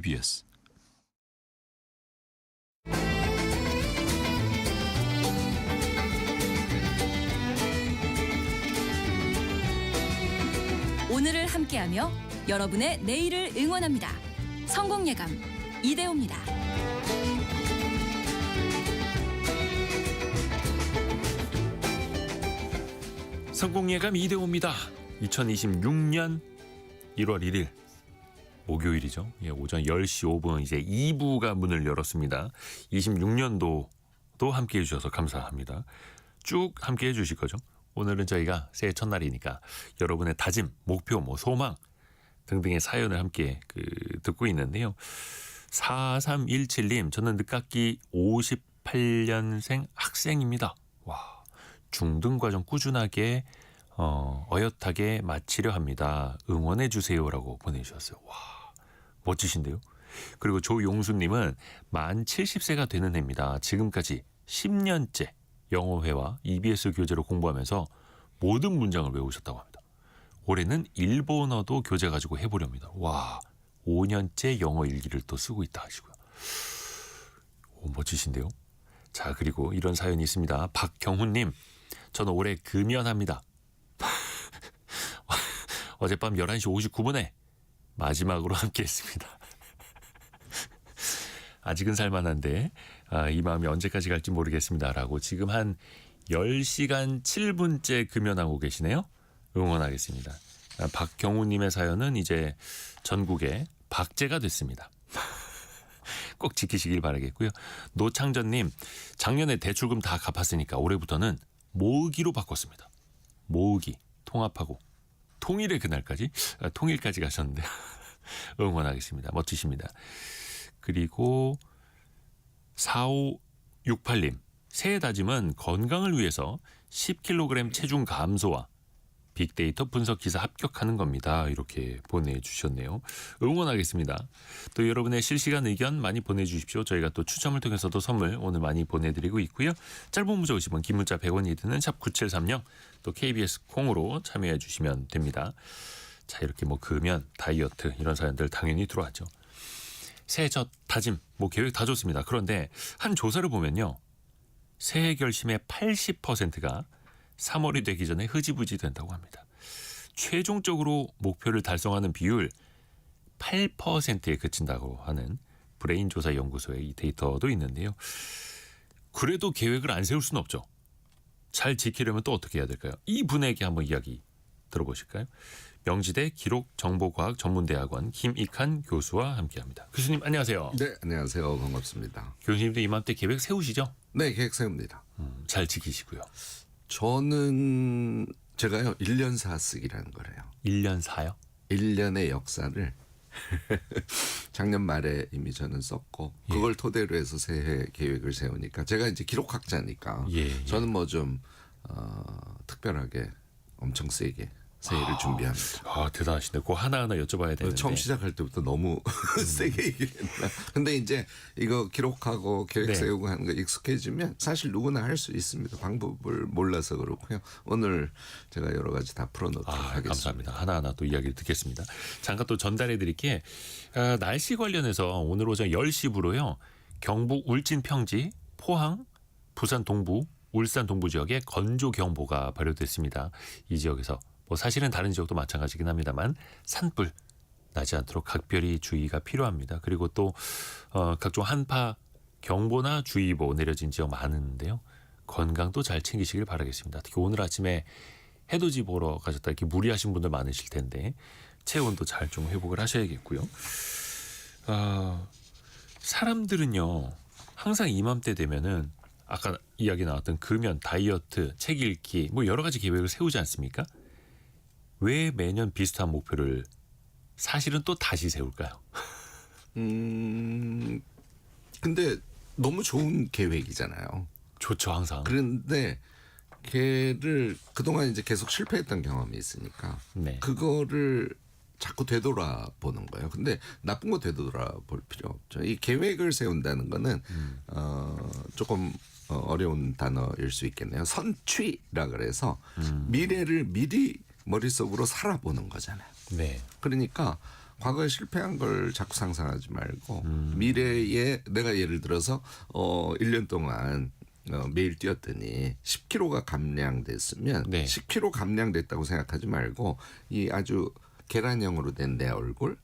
KBS 오늘을 함께하며 여러분의 내일을 응원합니다. 성공예감 이대호입니다. 성공예감 이대호입니다. 2026년 1월 1일 목요일이죠. 오전 10시 5분 이제 2부가 문을 열었습니다. 26년도도 함께해 주셔서 감사합니다. 쭉 함께해 주실 거죠. 오늘은 저희가 새해 첫날이니까 여러분의 다짐, 목표, 소망 등등의 사연을 함께 듣고 있는데요. 4317님, 저는 늦깎이 58년생 학생입니다. 와, 중등과정 꾸준하게 어엿하게 마치려 합니다. 응원해 주세요라고 보내주셨어요. 와, 멋지신데요. 그리고 조용수님은 만 70세가 되는 해입니다. 지금까지 10년째 영어회화 EBS 교재로 공부하면서 모든 문장을 외우셨다고 합니다. 올해는 일본어도 교재 가지고 해보렵니다. 와, 5년째 영어 일기를 또 쓰고 있다 하시고요. 오, 멋지신데요. 자, 그리고 이런 사연이 있습니다. 박경훈님, 저는 올해 금연합니다. 어젯밤 11시 59분에 마지막으로 함께했습니다. 아직은 살만한데 이 마음이 언제까지 갈지 모르겠습니다. 라고 지금 한 10시간 7분째 금연하고 계시네요. 응원하겠습니다. 박경우님의 사연은 이제 전국에 박제가 됐습니다. 꼭 지키시길 바라겠고요. 노창전님, 작년에 대출금 다 갚았으니까 올해부터는 모으기로 바꿨습니다. 모으기, 통합하고 통일의 그날까지? 통일까지 가셨는데 응원하겠습니다. 멋지십니다. 그리고 4568님, 새해 다짐은 건강을 위해서 10kg 체중 감소와 빅데이터 분석 기사 합격하는 겁니다. 이렇게 보내주셨네요. 응원하겠습니다. 또 여러분의 실시간 의견 많이 보내주십시오. 저희가 또 추첨을 통해서도 선물 오늘 많이 보내드리고 있고요. 짧은 문자 50원, 긴 문자 100원이 드는 샵 9730, 또 KBS 콩으로 참여해 주시면 됩니다. 자, 이렇게 금연, 다이어트 이런 사연들 당연히 들어왔죠. 새해 첫 다짐, 계획 다 좋습니다. 그런데 한 조사를 보면요, 새해 결심의 80%가 3월이 되기 전에 흐지부지 된다고 합니다. 최종적으로 목표를 달성하는 비율 8%에 그친다고 하는 브레인조사 연구소의 이 데이터도 있는데요. 그래도 계획을 안 세울 수는 없죠. 잘 지키려면 또 어떻게 해야 될까요? 이 분에게 한번 이야기 들어보실까요? 명지대 기록정보과학전문대학원 김익한 교수와 함께합니다. 교수님 안녕하세요. 네, 안녕하세요. 반갑습니다. 교수님도 이맘때 계획 세우시죠? 네, 계획 세웁니다. 잘 지키시고요. 저는 제가요 1년 4쓰기라는 거래요. 1년 4요? 1년의 역사를 작년 말에 이미 저는 썼고 그걸 토대로 해서 새해 계획을 세우니까 제가 이제 기록학자니까 저는 좀 특별하게 엄청 세게 새해를 준비합니다. 대단하시네. 그거 하나하나 여쭤봐야 되는데. 처음 시작할 때부터 너무 세게 얘기를 했나. 근데 이제 이거 기록하고 계획 세우고 하는 거 익숙해지면 사실 누구나 할 수 있습니다. 방법을 몰라서 그렇고요. 오늘 제가 여러 가지 다 풀어놓도록 하겠습니다. 감사합니다. 하나하나 또 이야기를 듣겠습니다. 잠깐 또 전달해 드릴게. 날씨 관련해서 오늘 오전 10시부로요. 경북 울진 평지, 포항, 부산 동부, 울산 동부 지역에 건조경보가 발효됐습니다. 이 지역에서 사실은 다른 지역도 마찬가지긴 합니다만 산불 나지 않도록 각별히 주의가 필요합니다. 그리고 또 각종 한파 경보나 주의보 내려진 지역 많은데요. 건강도 잘 챙기시길 바라겠습니다. 특히 오늘 아침에 해돋이 보러 가셨다 이렇게 무리하신 분들 많으실 텐데 체온도 잘 좀 회복을 하셔야겠고요. 사람들은요 항상 이맘때 되면은 아까 이야기 나왔던 금연, 다이어트, 책 읽기 여러 가지 계획을 세우지 않습니까? 왜 매년 비슷한 목표를 사실은 또 다시 세울까요? 근데 너무 좋은 계획이잖아요. 좋죠, 항상. 그런데 걔를 그동안 이제 계속 실패했던 경험이 있으니까 그거를 자꾸 되돌아보는 거예요. 근데 나쁜 거 되돌아볼 필요 없죠. 이 계획을 세운다는 거는 조금 어려운 단어일 수 있겠네요. 선취라 그래서 미래를 미리 머릿속으로 살아보는 거잖아요. 네. 그러니까 과거에 실패한 걸 자꾸 상상하지 말고 미래에 내가 예를 들어서 1년 동안 매일 뛰었더니 10kg가 감량됐으면 네. 10kg 감량됐다고 생각하지 말고 이 아주 계란형으로 된 내 얼굴,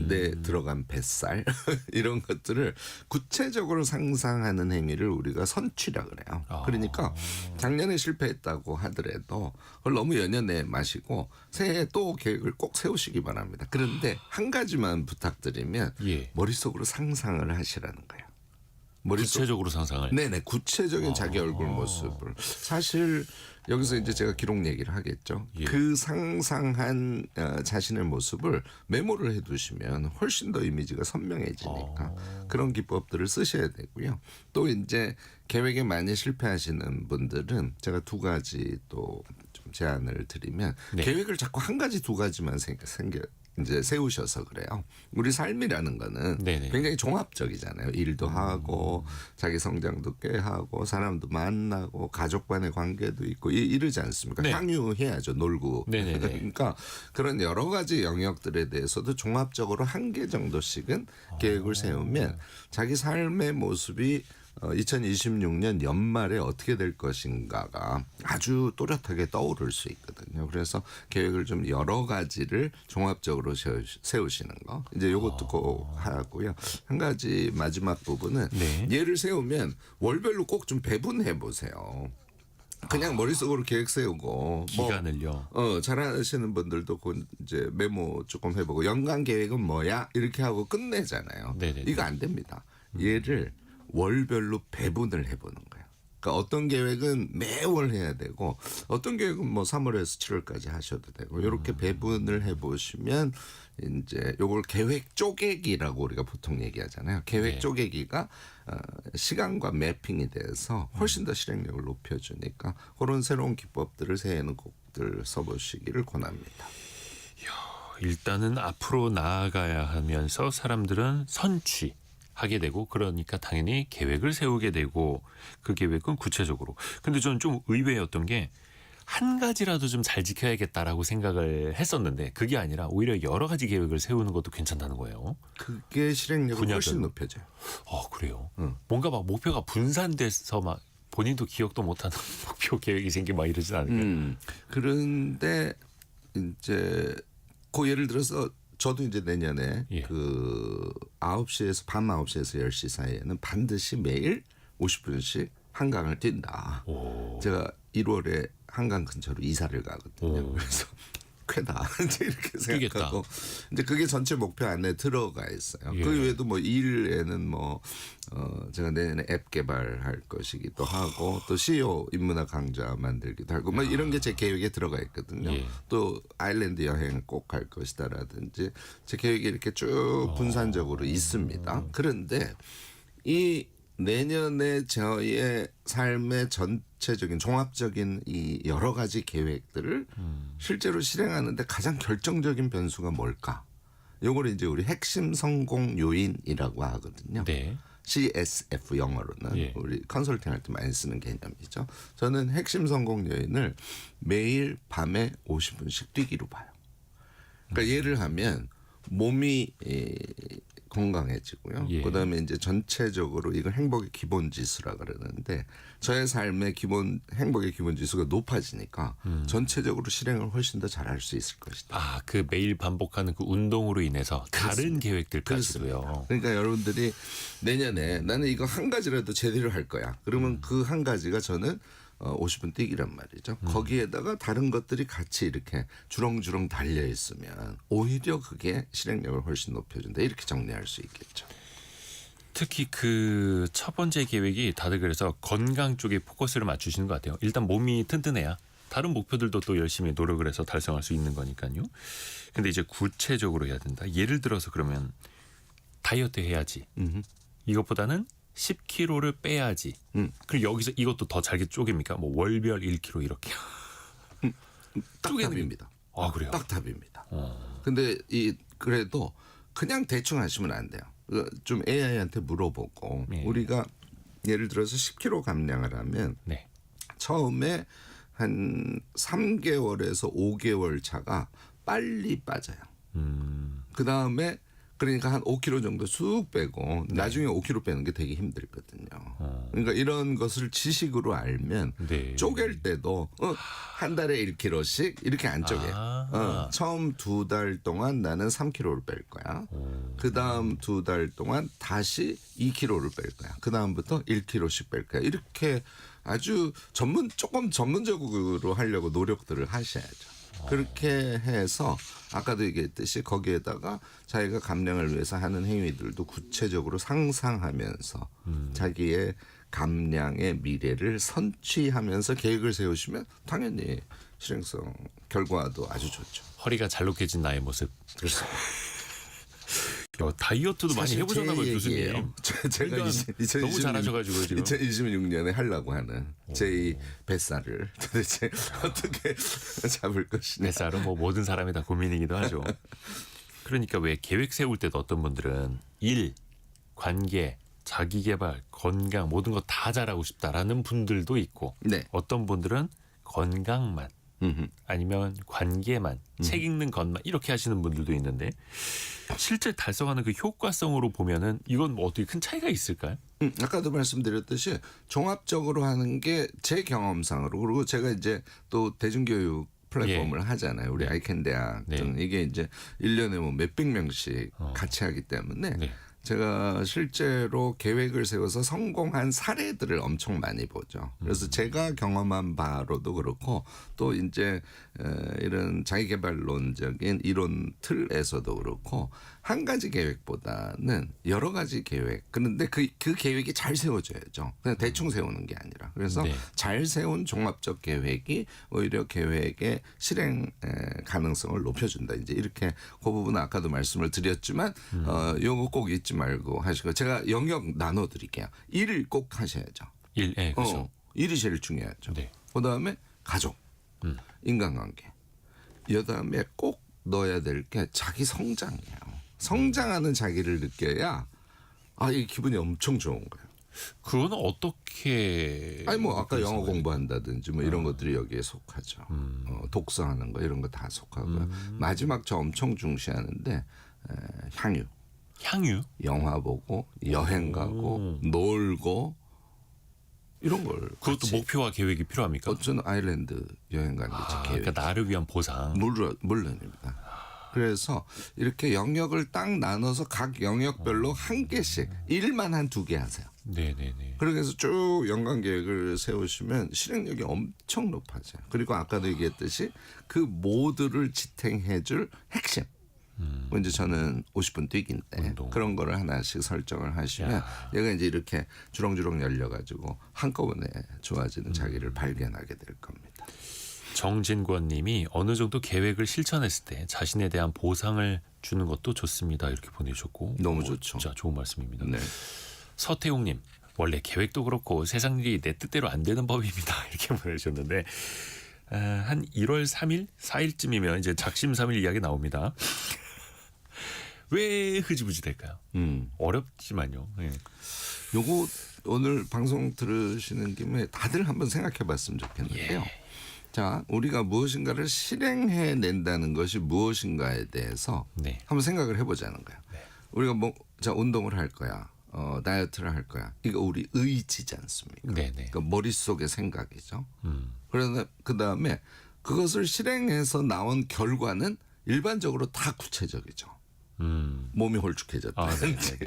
내 들어간 뱃살 이런 것들을 구체적으로 상상하는 행위를 우리가 선취라 그래요. 그러니까 작년에 실패했다고 하더라도 그걸 너무 연연해 마시고 새해 또 계획을 꼭 세우시기 바랍니다. 그런데 한 가지만 부탁드리면 예. 머릿속으로 상상을 하시라는 거예요. 구체적으로 상상을. 네네, 구체적인 자기 얼굴 모습을. 사실 여기서 이제 제가 기록 얘기를 하겠죠. 예. 그 상상한 자신의 모습을 메모를 해두시면 훨씬 더 이미지가 선명해지니까 그런 기법들을 쓰셔야 되고요. 또 이제 계획에 많이 실패하시는 분들은 제가 두 가지 또 좀 제안을 드리면 네. 계획을 자꾸 한 가지 두 가지만 이제 세우셔서 그래요. 우리 삶이라는 거는 네네. 굉장히 종합적이잖아요. 일도 하고 자기 성장도 꽤 하고 사람도 만나고 가족 간의 관계도 있고 이러지 않습니까? 네. 향유해야죠. 놀고. 네네네. 그러니까 그런 여러 가지 영역들에 대해서도 종합적으로 한 개 정도씩은 계획을 세우면 자기 삶의 모습이 2026년 연말에 어떻게 될 것인가가 아주 또렷하게 떠오를 수 있거든요. 그래서 계획을 좀 여러 가지를 종합적으로 세우시는 거. 이제 요것도 꼭 하고요. 한 가지 마지막 부분은 네. 예를 세우면 월별로 꼭 좀 배분해 보세요. 그냥 머릿속으로 계획 세우고 기간을요. 잘하시는 분들도 그 이제 메모 조금 해보고 연간 계획은 뭐야 이렇게 하고 끝내잖아요. 네네네. 이거 안 됩니다. 얘를 월별로 배분을 해보는 거예요. 그러니까 어떤 계획은 매월 해야 되고 어떤 계획은 뭐 3월에서 7월까지 하셔도 되고 이렇게 배분을 해보시면 이제 요걸 계획 쪼개기라고 우리가 보통 얘기하잖아요. 계획 네. 쪼개기가 시간과 매핑이 돼서 훨씬 더 실행력을 높여주니까 그런 새로운 기법들을 새해에는 꼭들 써보시기를 권합니다. 일단은 앞으로 나아가야 하면서 사람들은 선취하게 되고 그러니까 당연히 계획을 세우게 되고 그 계획은 구체적으로. 근데 저는 좀 의외였던 게 한 가지라도 좀 잘 지켜야겠다라고 생각을 했었는데 그게 아니라 오히려 여러 가지 계획을 세우는 것도 괜찮다는 거예요. 그게 실행력을 분야별로. 훨씬 높여줘요. 그래요. 뭔가 막 목표가 분산돼서 막 본인도 기억도 못하는 목표 계획이 생기고 막 이러진 않을까요? 그런데 이제 그 예를 들어서 저도 이제 내년에 예. 그 9시에서 밤 9시에서 10시 사이에는 반드시 매일 50분씩 한강을 뛴다. 제가 1월에 한강 근처로 이사를 가거든요. 그래서 쾌다 이제 이렇게 생각하고 이제 그게 전체 목표 안에 들어가 있어요. 예. 그 외에도 뭐 일에는 뭐 제가 내년에 앱 개발할 것이기도 하고 또 CEO 인문학 강좌 만들기도 하고 뭐 이런 게 제 계획에 들어가 있거든요. 예. 또 아일랜드 여행 꼭 갈 것이다라든지 제 계획이 이렇게 쭉 분산적으로 있습니다. 그런데 이 내년에 저의 삶의 전체적인 종합적인 이 여러 가지 계획들을 실제로 실행하는데 가장 결정적인 변수가 뭘까? 요걸 이제 우리 핵심 성공 요인이라고 하거든요. 네. CSF 영어로는 예. 우리 컨설팅 할 때 많이 쓰는 개념이죠. 저는 핵심 성공 요인을 매일 밤에 50분씩 뛰기로 봐요. 그러니까 예를 하면 몸이 건강해지고요. 예. 그다음에 이제 전체적으로 이걸 행복의 기본 지수라 그러는데 저의 삶의 행복의 기본 지수가 높아지니까 전체적으로 실행을 훨씬 더 잘할 수 있을 것이다. 그 매일 반복하는 그 운동으로 인해서 다른 그렇습니다. 계획들까지도요. 그러니까 여러분들이 내년에 나는 이거 한 가지라도 제대로 할 거야. 그러면 그 한 가지가 저는 50분 뛰기란 말이죠. 거기에다가 다른 것들이 같이 이렇게 주렁주렁 달려 있으면 오히려 그게 실행력을 훨씬 높여준다. 이렇게 정리할 수 있겠죠. 특히 그 첫 번째 계획이 다들 그래서 건강 쪽에 포커스를 맞추시는 것 같아요. 일단 몸이 튼튼해야 다른 목표들도 또 열심히 노력을 해서 달성할 수 있는 거니까요. 근데 이제 구체적으로 해야 된다. 예를 들어서 그러면 다이어트 해야지. 이것보다는 10kg를 빼야지. 그리고 여기서 이것도 더 잘게 쪼갭니까? 뭐 월별 1kg 이렇게. 딱 답입니다. 그래요? 딱 답입니다. 근데 그래도 그냥 대충 하시면 안 돼요. 좀 AI한테 물어보고 네. 우리가 예를 들어서 10kg 감량을 하면 네. 처음에 한 3개월에서 5개월 차가 빨리 빠져요. 그 다음에 그러니까 한 5kg 정도 쑥 빼고 나중에 5kg 빼는 게 되게 힘들거든요. 그러니까 이런 것을 지식으로 알면 네. 쪼갤 때도 한 달에 1kg씩 이렇게 안 쪼개. 처음 2달 동안 나는 3kg를 뺄 거야. 그 다음 2달 동안 다시 2kg를 뺄 거야. 그 다음부터 1kg씩 뺄 거야. 이렇게 아주 조금 전문적으로 하려고 노력들을 하셔야죠. 그렇게 해서 아까도 얘기했듯이 거기에다가 자기가 감량을 위해서 하는 행위들도 구체적으로 상상하면서 자기의 감량의 미래를 선취하면서 계획을 세우시면 당연히 실행성 결과도 아주 좋죠. 허리가 잘록해진 나의 모습. 그렇죠. 다이어트도 많이 해보셨나 봐요, 교수님. 제가 너무 잘하셔가지고 지금. 2026년에 하려고 하는 제2 뱃살을 도대체 어떻게 잡을 것이냐. 뱃살은 뭐 모든 사람이 다 고민이기도 하죠. 그러니까 왜 계획 세울 때도 어떤 분들은 일, 관계, 자기개발, 건강 모든 거 다 잘하고 싶다라는 분들도 있고 네. 어떤 분들은 건강만 아니면 관계만 책 읽는 것만 이렇게 하시는 분들도 있는데 실제 달성하는 그 효과성으로 보면은 이건 뭐 어떻게 큰 차이가 있을까요? 아까도 말씀드렸듯이 종합적으로 하는 게 제 경험상으로 그리고 제가 이제 또 대중교육 플랫폼을 하잖아요. 우리 아이캔 대학 등 이게 이제 1년에 뭐 몇백 명씩 같이 하기 때문에 제가 실제로 계획을 세워서 성공한 사례들을 엄청 많이 보죠. 그래서 제가 경험한 바로도 그렇고 또 이제 이런 자기개발론적인 이론 틀에서도 그렇고 한 가지 계획보다는 여러 가지 계획. 그런데 그 계획이 잘 세워져야죠. 그냥 대충 세우는 게 아니라. 그래서 잘 세운 종합적 계획이 오히려 계획의 실행 가능성을 높여준다. 이제 이렇게 그 부분은 아까도 말씀을 드렸지만 요거 꼭 잊지 말고 하시고 제가 영역 나눠드릴게요. 일을 꼭 하셔야죠. 일, 그렇죠. 일이 제일 중요하죠. 네. 그다음에 가족, 인간관계. 그다음에 꼭 넣어야 될 게 자기 성장이에요. 성장하는 자기를 느껴야 이 기분이 엄청 좋은 거예요. 그거는 어떻게? 아니 뭐 아까 영어 공부한다든지 뭐 이런 것들이 여기에 속하죠. 독서하는 거 이런 거 다 속하고요. 마지막 저 엄청 중시하는데 향유. 향유? 영화 보고 여행 가고 놀고 이런 걸. 그것도 같이. 목표와 계획이 필요합니까? 저는 아일랜드 여행 가는 게 제 계획. 그러니까 나를 위한 보상. 물론입니다. 그래서 이렇게 영역을 딱 나눠서 각 영역별로 한 개씩 일만 한 2개 하세요. 네네네. 그렇게 해서 쭉 연간 계획을 세우시면 실행력이 엄청 높아져요. 그리고 아까도 얘기했듯이 그 모두를 지탱해줄 핵심. 이제 저는 50분 뛰기인데 운동. 그런 거를 하나씩 설정을 하시면 얘가 이제 이렇게 주렁주렁 열려가지고 한꺼번에 좋아지는 자기를 발견하게 될 겁니다. 정진권 님이 어느 정도 계획을 실천했을 때 자신에 대한 보상을 주는 것도 좋습니다. 이렇게 보내주셨고. 너무 좋죠. 진짜 좋은 말씀입니다. 네. 서태웅 님. 원래 계획도 그렇고 세상 일이 내 뜻대로 안 되는 법입니다. 이렇게 보내주셨는데 한 1월 3일, 4일쯤이면 이제 작심삼일 이야기 나옵니다. 왜 흐지부지 될까요? 어렵지만요. 네. 요거 오늘 방송 들으시는 김에 다들 한번 생각해 봤으면 좋겠는데요. 자, 우리가 무엇인가를 실행해낸다는 것이 무엇인가에 대해서 한번 생각을 해보자는 거예요. 우리가 자, 운동을 할 거야. 다이어트를 할 거야. 이거 우리 의지지 않습니까? 그러니까 머릿속의 생각이죠. 그러나 그다음에 그것을 실행해서 나온 결과는 일반적으로 다 구체적이죠. 몸이 홀쭉해졌다든지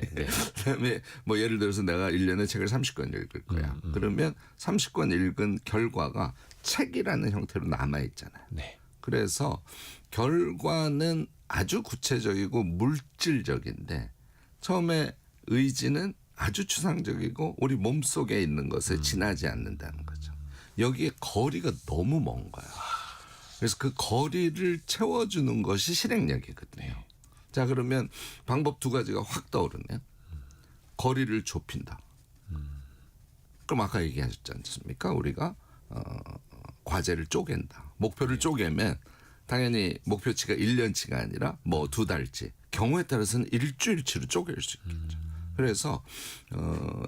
그다음에 뭐 예를 들어서 내가 1년에 책을 30권 읽을 거야. 그러면 30권 읽은 결과가 책이라는 형태로 남아있잖아요. 그래서 결과는 아주 구체적이고 물질적인데 처음에 의지는 아주 추상적이고 우리 몸속에 있는 것에 지나지 않는다는 거죠. 여기에 거리가 너무 먼 거야. 그래서 그 거리를 채워주는 것이 실행력이거든요. 자, 그러면 방법 2가지가 확 떠오르네요. 거리를 좁힌다. 그럼 아까 얘기하셨지 않습니까? 우리가 과제를 쪼갠다. 목표를 쪼개면 당연히 목표치가 1년치가 아니라 뭐 2달치. 경우에 따라서는 일주일치로 쪼갤 수 있겠죠. 그래서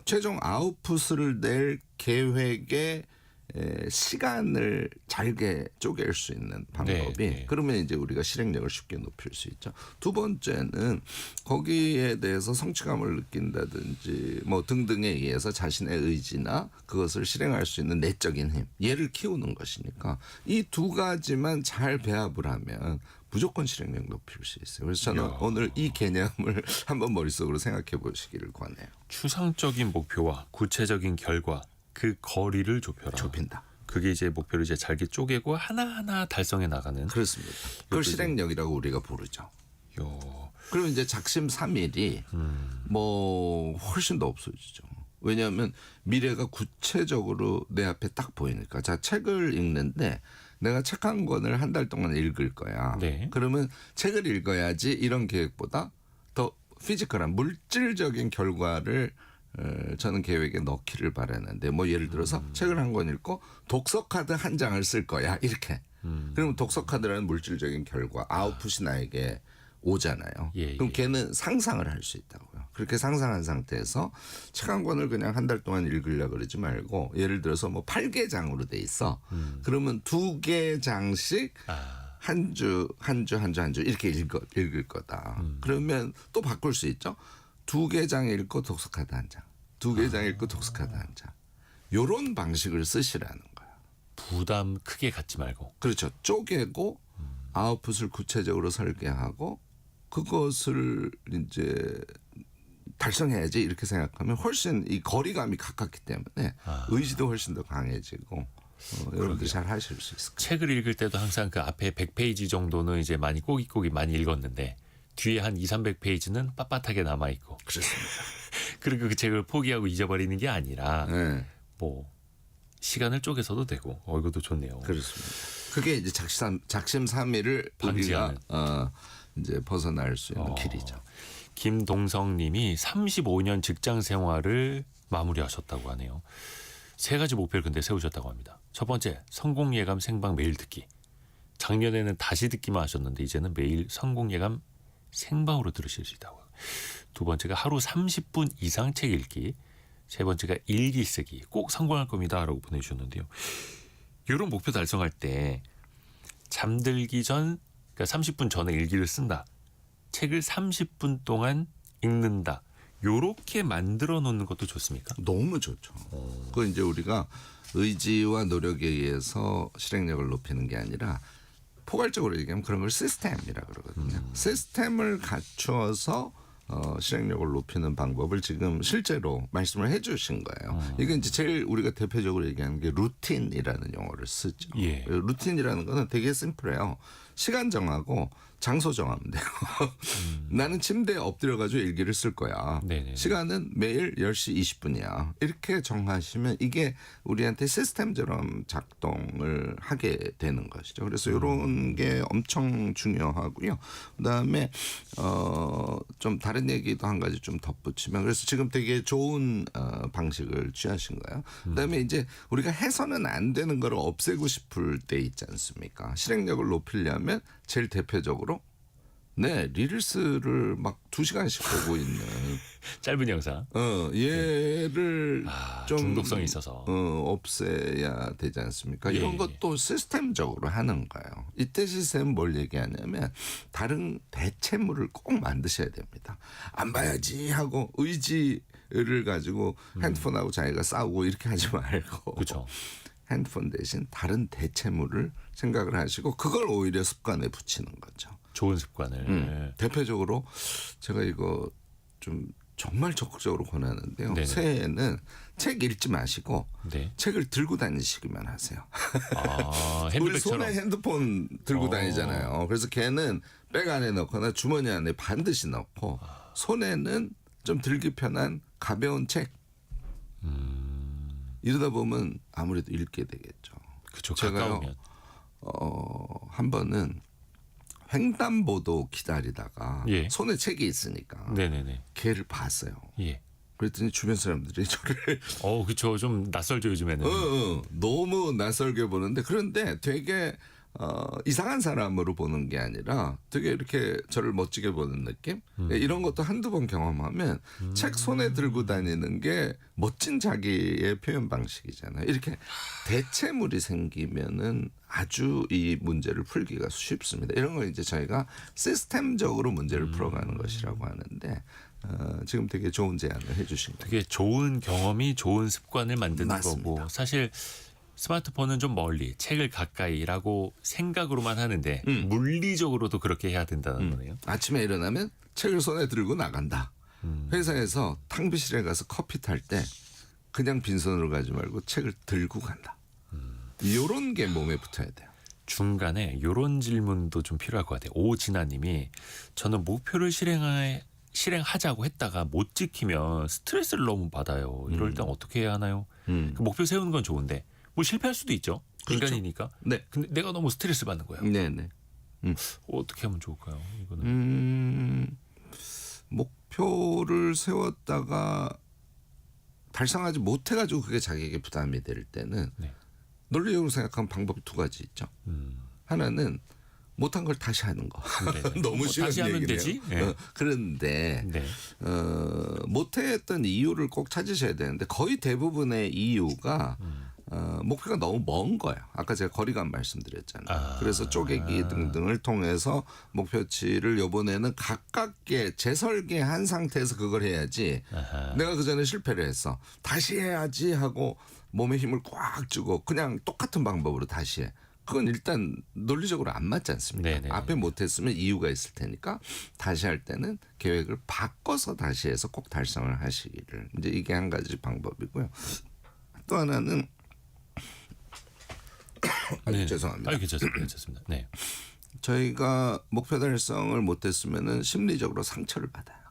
최종 아웃풋을 낼 계획의 시간을 잘게 쪼갤 수 있는 방법이 네. 그러면 이제 우리가 실행력을 쉽게 높일 수 있죠. 두 번째는 거기에 대해서 성취감을 느낀다든지 뭐 등등에 의해서 자신의 의지나 그것을 실행할 수 있는 내적인 힘, 얘를 키우는 것이니까 이 두 가지만 잘 배합을 하면 무조건 실행력 높일 수 있어요. 그래서 저는 오늘 이 개념을 한번 머릿속으로 생각해 보시기를 권해요. 추상적인 목표와 구체적인 결과 그 거리를 좁힌다. 그게 이제 목표를 이제 잘게 쪼개고 하나하나 달성해 나가는. 그렇습니다. 그걸 실행력이라고 우리가 부르죠. 요. 그러면 이제 작심삼일이 뭐 훨씬 더 없어지죠. 왜냐하면 미래가 구체적으로 내 앞에 딱 보이니까. 자, 책을 읽는데 내가 책 한 권을 한 달 동안 읽을 거야. 네. 그러면 책을 읽어야지 이런 계획보다 더 피지컬한 물질적인 결과를 저는 계획에 넣기를 바라는데 뭐 예를 들어서 책을 한 권 읽고 독서 카드 한 장을 쓸 거야 이렇게. 그러면 독서 카드라는 물질적인 결과 아웃풋이 나에게 오잖아요. 그럼 걔는 상상을 할 수 있다고요. 그렇게 상상한 상태에서 책 한 권을 그냥 한 달 동안 읽으려고 그러지 말고 예를 들어서 뭐 8개장으로 돼 있어. 그러면 2개장씩 한 주 이렇게 읽을 거다. 그러면 또 바꿀 수 있죠. 2개장 읽고 독서카드 한 장. 2개장 읽고 독서카드 한 장. 요런 방식을 쓰시라는 거예요. 부담 크게 갖지 말고. 그렇죠. 쪼개고 아웃풋을 구체적으로 설계하고 그것을 이제 달성해야지 이렇게 생각하면 훨씬 이 거리감이 가깝기 때문에 의지도 훨씬 더 강해지고 여러분들 잘 하실 수 있을 거예요. 책을 읽을 때도 항상 그 앞에 100페이지 정도는 이제 많이 꼬깃꼬깃 많이 읽었는데 뒤에 한 200~300페이지는 빳빳하게 남아 있고. 그렇습니다. 그리고 그 책을 포기하고 잊어버리는 게 아니라 네. 뭐 시간을 쪼개서도 되고. 이것도 좋네요. 그렇습니다. 그게 이제 작심삼일을 방지하는. 우리가 이제 벗어날 수 있는 길이죠. 김동성 님이 35년 직장 생활을 마무리하셨다고 하네요. 3가지 목표를 근데 세우셨다고 합니다. 첫 번째, 성공 예감 생방 매일 듣기. 작년에는 다시 듣기만 하셨는데 이제는 매일 성공 예감 생방으로 들으실 수 있다고요. 두 번째가 하루 30분 이상 책 읽기. 세 번째가 일기 쓰기. 꼭 성공할 겁니다. 라고 보내주셨는데요. 이런 목표 달성할 때 잠들기 전, 그러니까 30분 전에 일기를 쓴다. 책을 30분 동안 읽는다. 요렇게 만들어 놓는 것도 좋습니까? 너무 좋죠. 그건 이제 우리가 의지와 노력에 의해서 실행력을 높이는 게 아니라 포괄적으로 얘기하면 그런 걸 시스템이라고 그러거든요. 시스템을 갖추어서 실행력을 높이는 방법을 지금 실제로 말씀을 해 주신 거예요. 이게 이제 제일 우리가 대표적으로 얘기하는 게 루틴이라는 용어를 쓰죠. 루틴이라는 거는 되게 심플해요. 시간 정하고 장소 정하면 돼요. 나는 침대에 엎드려가지고 일기를 쓸 거야. 네네네. 시간은 매일 10시 20분이야. 이렇게 정하시면 이게 우리한테 시스템처럼 작동을 하게 되는 것이죠. 그래서 이런 게 엄청 중요하고요. 그다음에 좀 다른 얘기도 한 가지 좀 덧붙이면 그래서 지금 되게 좋은 방식을 취하신 거예요. 그다음에 이제 우리가 해서는 안 되는 걸 없애고 싶을 때 있지 않습니까? 실행력을 높이려면 제일 대표적으로 릴스를 막 2시간씩 보고 있는 짧은 영상. 얘를 좀 중독성이 있어서 없애야 되지 않습니까? 이런 것도 시스템적으로 하는 거예요. 이때 시스템은 뭘 얘기하냐면 다른 대체물을 꼭 만드셔야 됩니다. 안 봐야지 하고 의지를 가지고 핸드폰하고 자기가 싸우고 이렇게 하지 말고 그렇죠. 핸드폰 대신 다른 대체물을 생각을 하시고 그걸 오히려 습관에 붙이는 거죠. 좋은 습관을. 대표적으로 제가 이거 좀 정말 적극적으로 권하는데요. 네네. 새해에는 책 읽지 마시고 네. 책을 들고 다니시기만 하세요. 우리 핸드백처럼. 손에 핸드폰 들고 다니잖아요. 그래서 걔는 백 안에 넣거나 주머니 안에 반드시 넣고 손에는 좀 들기 편한 가벼운 책. 이러다 보면 아무래도 읽게 되겠죠. 그쵸, 제가요. 가까우면. 한 번은 횡단보도 기다리다가 손에 책이 있으니까 네네네. 걔를 봤어요. 그랬더니 주변 사람들이 저를 그렇죠. 좀 낯설죠 요즘에는. 너무 낯설게 보는데 그런데 되게 이상한 사람으로 보는 게 아니라 되게 이렇게 저를 멋지게 보는 느낌? 이런 것도 한두 번 경험하면 책 손에 들고 다니는 게 멋진 자기의 표현 방식이잖아요. 이렇게 대체물이 생기면은 아주 이 문제를 풀기가 쉽습니다. 이런 걸 이제 저희가 시스템적으로 문제를 풀어가는 것이라고 하는데 지금 되게 좋은 제안을 해주신 거예요. 되게 좋은 경험이 좋은 습관을 만드는 맞습니다. 거고 사실 스마트폰은 좀 멀리 책을 가까이라고 생각으로만 하는데 물리적으로도 그렇게 해야 된다는 거네요. 아침에 일어나면 책을 손에 들고 나간다. 회사에서 탕비실에 가서 커피 탈 때 그냥 빈손으로 가지 말고 책을 들고 간다. 이런 게 몸에 붙어야 돼요. 중간에 이런 질문도 좀 필요할 것 같아요. 오진아님이 저는 목표를 실행하자고 했다가 못 지키면 스트레스를 너무 받아요. 이럴 땐 어떻게 해야 하나요? 그 목표 세우는 건 좋은데 뭐 실패할 수도 있죠. 그렇죠. 인간이니까. 네. 근데 내가 너무 스트레스 받는 거야. 네네. 어떻게 하면 좋을까요? 이거는 목표를 세웠다가 달성하지 못해가지고 그게 자기에게 부담이 될 때는 네. 논리적으로 생각하면 방법이 두 가지 있죠. 하나는 못한 걸 다시 하는 거. 네네. 너무 뭐 쉬운 다시 하면 얘기네요. 되지. 네. 그런데 네. 못했던 이유를 꼭 찾으셔야 되는데 거의 대부분의 이유가 목표가 너무 먼 거예요. 아까 제가 거리감 말씀드렸잖아요. 그래서 쪼개기 등등을 통해서 목표치를 이번에는 가깝게 재설계한 상태에서 그걸 해야지. 내가 그전에 실패를 했어. 다시 해야지 하고 몸에 힘을 꽉 주고 그냥 똑같은 방법으로 다시 해. 그건 일단 논리적으로 안 맞지 않습니까? 네네. 앞에 못했으면 이유가 있을 테니까 다시 할 때는 계획을 바꿔서 다시 해서 꼭 달성을 하시기를. 이제 이게 한 가지 방법이고요. 또 하나는 네. 죄송합니다. 괜찮습니다. 네. 저희가 목표 달성을 못했으면은 심리적으로 상처를 받아요.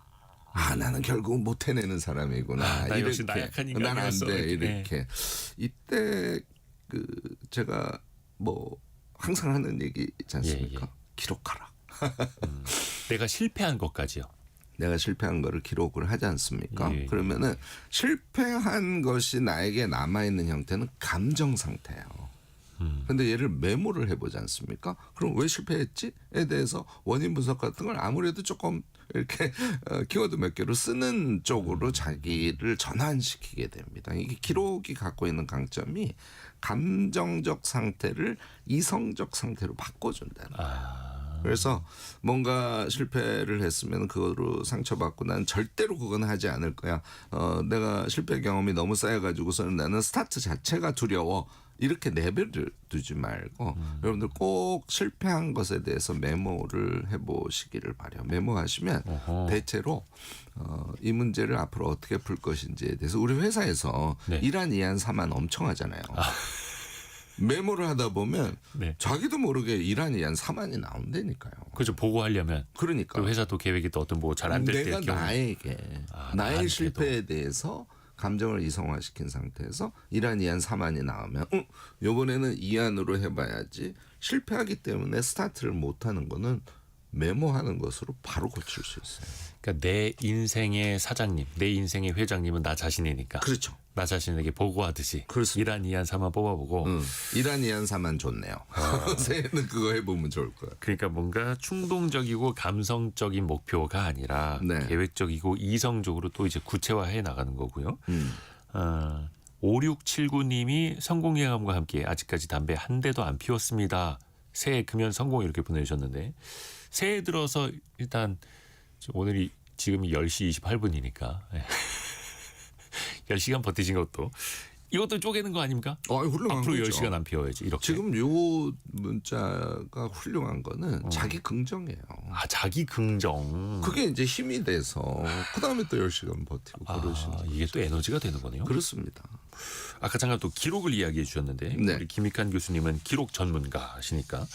아 나는 결국 못 해내는 사람이구나. 나 역시 나약한 난 안 인간이었어. 돼 이렇게. 이렇게. 이때 그 제가 뭐 항상 하는 얘기 있지 않습니까? 기록하라. 내가 실패한 것까지요. 내가 실패한 거를 기록을 하지 않습니까? 예. 그러면은 실패한 것이 나에게 남아있는 형태는 감정 상태예요. 근데 얘를 메모를 해보지 않습니까? 그럼 왜 실패했지?에 대해서 원인 분석 같은 걸 아무래도 조금 이렇게 키워드 몇 개로 쓰는 쪽으로 자기를 전환시키게 됩니다. 이게 기록이 갖고 있는 강점이 감정적 상태를 이성적 상태로 바꿔준다는 거예요. 그래서 뭔가 실패를 했으면 그거로 상처받고 난 절대로 그건 하지 않을 거야. 내가 실패 경험이 너무 쌓여가지고서는 나는 스타트 자체가 두려워. 이렇게 내버려두지 말고 여러분들 꼭 실패한 것에 대해서 메모를 해보시기를 바라요. 메모하시면 대체로 이 문제를 앞으로 어떻게 풀 것인지에 대해서 우리 회사에서 네. 이란 이안 사만 엄청 하잖아요. 메모를 하다 보면 네. 자기도 모르게 이란 이안 사만이 나온다니까요. 그죠. 보고하려면 그러니까 그 회사도 계획이 또 어떤 뭐 잘 안 될 때 내가 나에게 나의 나한테도. 실패에 대해서 감정을 이성화시킨 상태에서 이란 이안 사만이 나오면 이번에는 이안으로 해봐야지. 실패하기 때문에 스타트를 못하는 거는 메모하는 것으로 바로 고칠 수 있어요. 그러니까 내 인생의 사장님, 내 인생의 회장님은 나 자신이니까. 그렇죠. 나 자신에게 보고하듯이 그렇습니다. 이란 이안 사만 뽑아보고 이란 이안 사만 좋네요. 새해는 그거 해보면 좋을 거예요. 그러니까 뭔가 충동적이고 감성적인 목표가 아니라 네. 계획적이고 이성적으로 또 이제 구체화해 나가는 거고요. 5679님이 성공 예감과 함께 아직까지 담배 한 대도 안 피웠습니다. 새해 금연 성공 이렇게 보내주셨는데 새해 들어서 일단 오늘이 지금이 10시 28분이니까 10시간 버티신 것도 이것도 쪼개는 거 아닙니까? 훌륭한 앞으로 거죠. 10시간 안 피워야지 이렇게. 지금 요 문자가 훌륭한 거는 자기 긍정이에요. 자기 긍정. 그게 이제 힘이 돼서 그다음에 또 10시간 버티고 그러시는 거죠. 이게 또 에너지가 되는 거네요. 그렇습니다. 아까 잠깐 또 기록을 이야기해 주셨는데 네. 우리 김익환 교수님은 기록 전문가시니까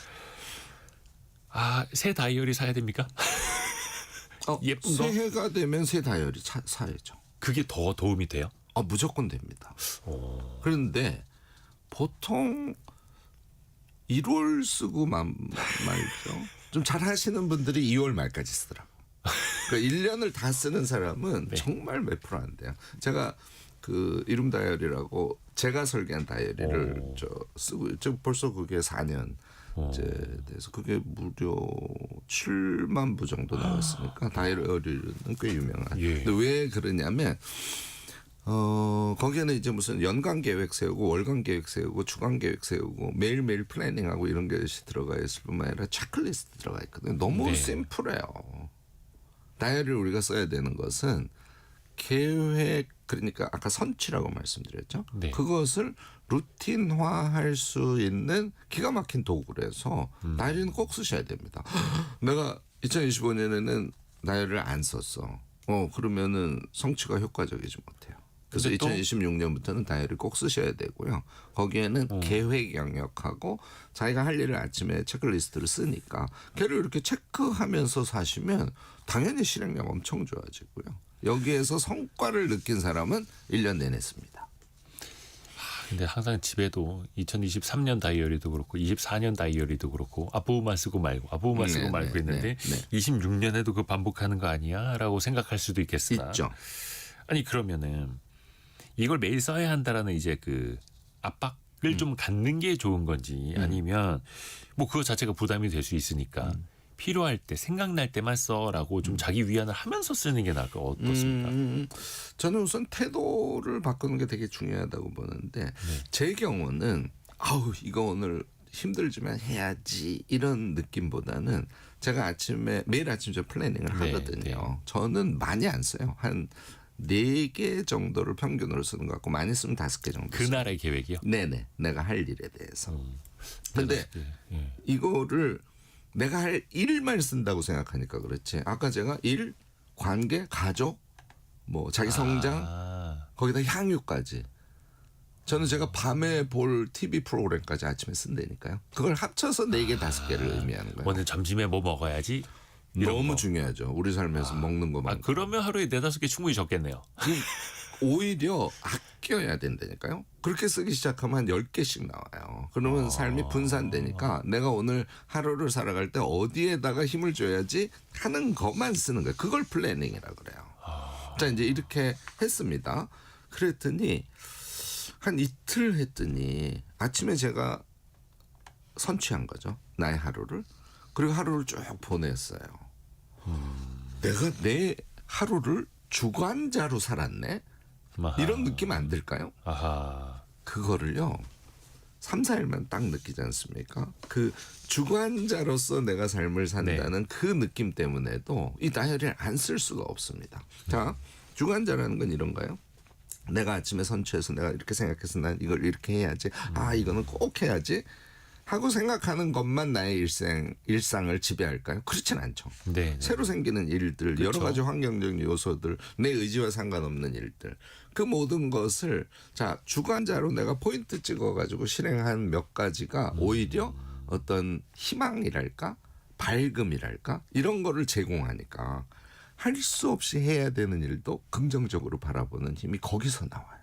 새 다이어리 사야 됩니까? 예쁜 거? 새해가 되면 새 다이어리 사야죠. 그게 더 도움이 돼요? 무조건 됩니다. 그런데 보통 1월 쓰고 말죠. 좀 잘하시는 분들이 2월 말까지 쓰더라고. 그러니까 1년을 다 쓰는 사람은 네. 정말 몇 프로 안 돼요. 제가 그 이름 다이어리라고 제가 설계한 다이어리를 쓰고 벌써 그게 4년 돼서 그게 무려 7만 부 정도 나왔으니까 다이어리는 꽤 유명한. 예. 근데 왜 그러냐면 거기에는 이제 무슨 연간 계획 세우고 월간 계획 세우고 주간 계획 세우고 매일매일 플래닝하고 이런 것이 들어가 있을 뿐만 아니라 체크리스트 들어가 있거든요. 너무 네. 심플해요. 다이어리를 우리가 써야 되는 것은 계획 그러니까 아까 선취라고 말씀드렸죠. 네. 그것을 루틴화할 수 있는 기가 막힌 도구라서 다이어리는 꼭 쓰셔야 됩니다. 내가 2025년에는 다이어리를 안 썼어. 그러면은 성취가 효과적이지 못해요. 그래서 근데 또 2026년부터는 다이어리 꼭 쓰셔야 되고요. 거기에는 계획 영역하고 자기가 할 일을 아침에 체크리스트를 쓰니까 걔를 이렇게 체크하면서 사시면 당연히 실행력 엄청 좋아지고요. 여기에서 성과를 느낀 사람은 1년 내내 씁니다. 근데 항상 집에도 2023년 다이어리도 그렇고 24년 다이어리도 그렇고 앞부분만 쓰고 말고 앞부분만 쓰고 말고 했는데 26년에도 그 반복하는 거 아니야라고 생각할 수도 있겠으나 있죠. 아니 그러면은 이걸 매일 써야 한다라는 이제 그 압박을 좀 갖는 게 좋은 건지 아니면 뭐 그거 자체가 부담이 될 수 있으니까 필요할 때 생각날 때만 써라고 좀 자기 위안을 하면서 쓰는 게 나을까 어떻습니까? 저는 우선 태도를 바꾸는 게 되게 중요하다고 보는데 제 경우는 아우 이거 오늘 힘들지만 해야지 이런 느낌보다는 제가 아침에 매일 아침 저 플래닝을 하거든요. 저는 많이 안 써요. 한 4개 정도를 평균으로 쓰는 것 같고 많이 쓰면 5개 정도 써요. 그날의 계획이요? 네네. 내가 할 일에 대해서. 근데 예. 이거를 내가 할 일만 쓴다고 생각하니까 그렇지. 아까 제가 일, 관계, 가족, 뭐 자기 성장, 거기다 향유까지. 저는 제가 밤에 볼 TV 프로그램까지 아침에 쓴다니까요. 그걸 합쳐서 4개, 5개를 의미하는 거예요. 오늘 점심에 뭐 먹어야지? 이런 너무 거. 중요하죠. 우리 삶에서 먹는 것만. 그러면 하루에 4-5개 충분히 적겠네요. 오히려 아껴야 된다니까요. 그렇게 쓰기 시작하면 한 10개씩 나와요. 그러면 삶이 분산되니까 내가 오늘 하루를 살아갈 때 어디에다가 힘을 줘야지 하는 것만 쓰는 거예요. 그걸 플래닝이라 그래요. 자 이제 이렇게 했습니다. 그랬더니 한 이틀 했더니 아침에 제가 선취한 거죠. 나의 하루를. 그리고 하루를 쭉 보냈어요. 내가 내 하루를 주관자로 살았네. 아하. 이런 느낌 안 들까요? 아하. 그거를요. 3, 4일만 딱 느끼지 않습니까? 그 주관자로서 내가 삶을 산다는 그 느낌 때문에도 이 다이어리를 안 쓸 수가 없습니다. 자, 주관자라는 건 이런가요? 내가 아침에 선취해서 내가 이렇게 생각해서 난 이걸 이렇게 해야지. 아, 이거는 꼭 해야지. 하고 생각하는 것만 나의 일상을 지배할까요? 그렇진 않죠. 네. 새로 생기는 일들, 그렇죠. 여러 가지 환경적 요소들, 내 의지와 상관없는 일들. 그 모든 것을 자 주관자로 내가 포인트 찍어가지고 실행한 몇 가지가 오히려 어떤 희망이랄까? 밝음이랄까? 이런 거를 제공하니까 할 수 없이 해야 되는 일도 긍정적으로 바라보는 힘이 거기서 나와요.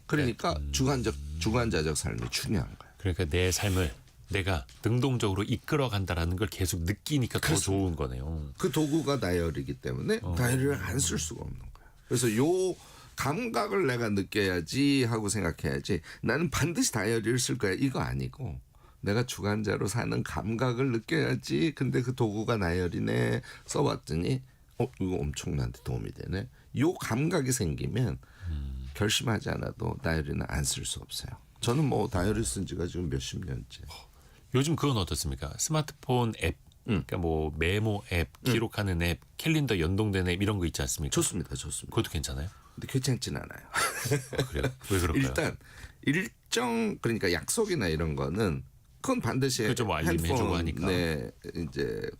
그러니까 주관자적 삶이 중요한 거예요. 그러니까 내 삶을 내가 능동적으로 이끌어간다라는 걸 계속 느끼니까 더 좋은 거네요. 그 도구가 다이어리이기 때문에 다이어리를 안 쓸 수가 없는 거예요. 그래서 요 감각을 내가 느껴야지 하고 생각해야지 나는 반드시 다이어리를 쓸 거야 이거 아니고 내가 주관자로 사는 감각을 느껴야지. 근데 그 도구가 다이어리네 써봤더니 이거 엄청나게 도움이 되네. 요 감각이 생기면 결심하지 않아도 다이어리는 안 쓸 수 없어요. 저는 뭐 다이어리 쓴 지가 지금 몇십 년째. 요즘 그건 어떻습니까? 스마트폰 앱, 그러니까 뭐 메모 앱, 기록하는 앱, 캘린더 연동된 앱 이런 거 있지 않습니까? 좋습니다. 그것도 괜찮아요? 근데 괜찮진 않아요. 그래요? 왜 그럴까요? 일단 일정 그러니까 약속이나 이런 거는 그건 반드시 그렇죠. 뭐 알림해주고 하니까. 네, 이제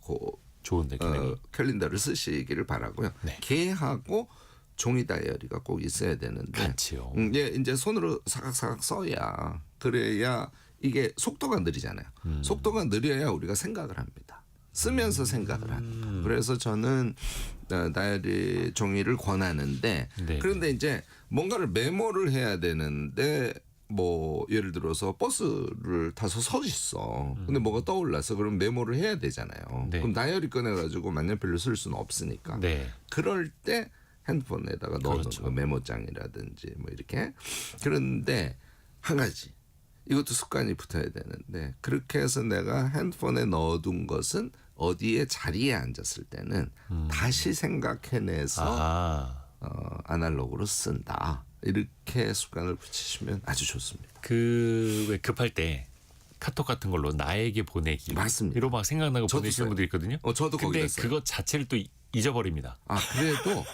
좋은데 기능이. 캘린더를 쓰시기를 바라고요. 네. 걔하고 종이 다이어리가 꼭 있어야 되는데 같이요. 이제 손으로 사각사각 써야 그래야 이게 속도가 느리잖아요. 속도가 느려야 우리가 생각을 합니다. 쓰면서 생각을 합니다. 그래서 저는 다이어리 종이를 권하는데 네. 그런데 이제 뭔가를 메모를 해야 되는데 뭐 예를 들어서 버스를 타서 서 있어. 근데 뭐가 떠올랐어. 그럼 메모를 해야 되잖아요. 네. 그럼 다이어리 꺼내가지고 만년필로 쓸 수는 없으니까. 네. 그럴 때 핸드폰에다가 넣어놓는 그렇죠. 거 메모장이라든지 뭐 이렇게. 그런데 한 가지 이것도 습관이 붙어야 되는데 그렇게 해서 내가 핸드폰에 넣어둔 것은 어디에 자리에 앉았을 때는 다시 생각해내서 아날로그로 쓴다. 이렇게 습관을 붙이시면 아주 좋습니다. 그 왜 급할 때 카톡 같은 걸로 나에게 보내기. 맞습니다. 이러고 막 생각나고 보내시는 분들 있거든요. 저도 근데 거기다 써요. 그거 자체를 또 잊어버립니다. 그래도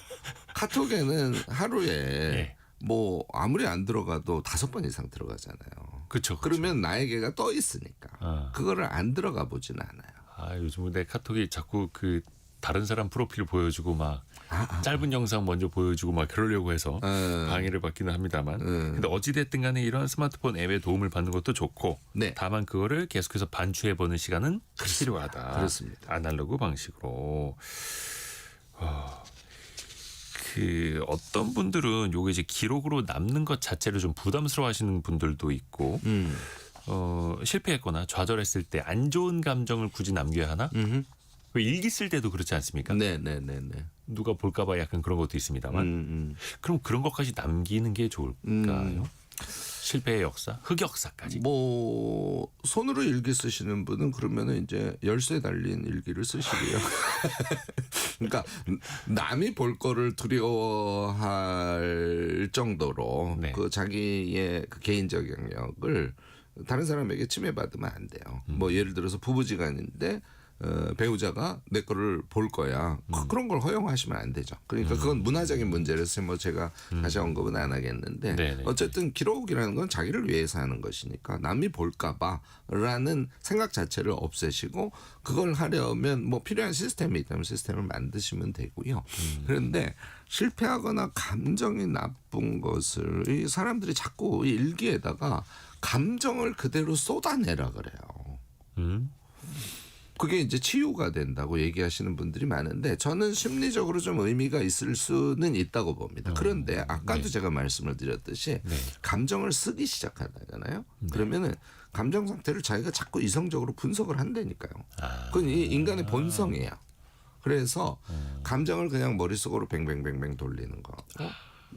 카톡에는 하루에 네. 뭐 아무리 안 들어가도 5번 이상 들어가잖아요. 그렇죠. 그러면 나에게가 떠 있으니까 그거를 안 들어가 보지는 않아요. 요즘 내 카톡이 자꾸 그 다른 사람 프로필 보여주고 막 짧은 영상 먼저 보여주고 막 그러려고 해서 방해를 받기는 합니다만 근데 어찌됐든 간에 이런 스마트폰 앱의 도움을 받는 것도 좋고 네. 다만 그거를 계속해서 반추해보는 시간은 필요하다. 그렇습니다. 아날로그 방식으로. 그 어떤 분들은 요게 이제 기록으로 남는 것 자체를 좀 부담스러워하시는 분들도 있고 실패했거나 좌절했을 때 안 좋은 감정을 굳이 남겨야 하나? 왜 일기 쓸 때도 그렇지 않습니까? 네네네네. 누가 볼까봐 약간 그런 것도 있습니다만. 그럼 그런 것까지 남기는 게 좋을까요? 실패의 역사, 흑역사까지. 뭐 손으로 일기 쓰시는 분은 그러면은 이제 열쇠 달린 일기를 쓰시고요. 그러니까 남이 볼 거를 두려워할 정도로 네. 그 자기의 그 개인적 영역을 다른 사람에게 침해받으면 안 돼요. 뭐 예를 들어서 부부지간인데 배우자가 내 거를 볼 거야. 그런 걸 허용하시면 안 되죠. 그러니까 그건 문화적인 문제라서 뭐 제가 다시 언급은 안 하겠는데 네네. 어쨌든 기록이라는 건 자기를 위해서 하는 것이니까 남이 볼까 봐라는 생각 자체를 없애시고 그걸 하려면 뭐 필요한 시스템이 있다면 시스템을 만드시면 되고요. 그런데 실패하거나 감정이 나쁜 것을 이 사람들이 자꾸 이 일기에다가 감정을 그대로 쏟아내라 그래요. 그게 이제 치유가 된다고 얘기하시는 분들이 많은데 저는 심리적으로 좀 의미가 있을 수는 있다고 봅니다. 그런데 아까도 네. 제가 말씀을 드렸듯이 감정을 쓰기 시작하잖아요. 그러면은 감정 상태를 자기가 자꾸 이성적으로 분석을 한다니까요. 그건 이 인간의 본성이에요. 그래서 감정을 그냥 머릿속으로 뱅뱅뱅뱅 돌리는 거.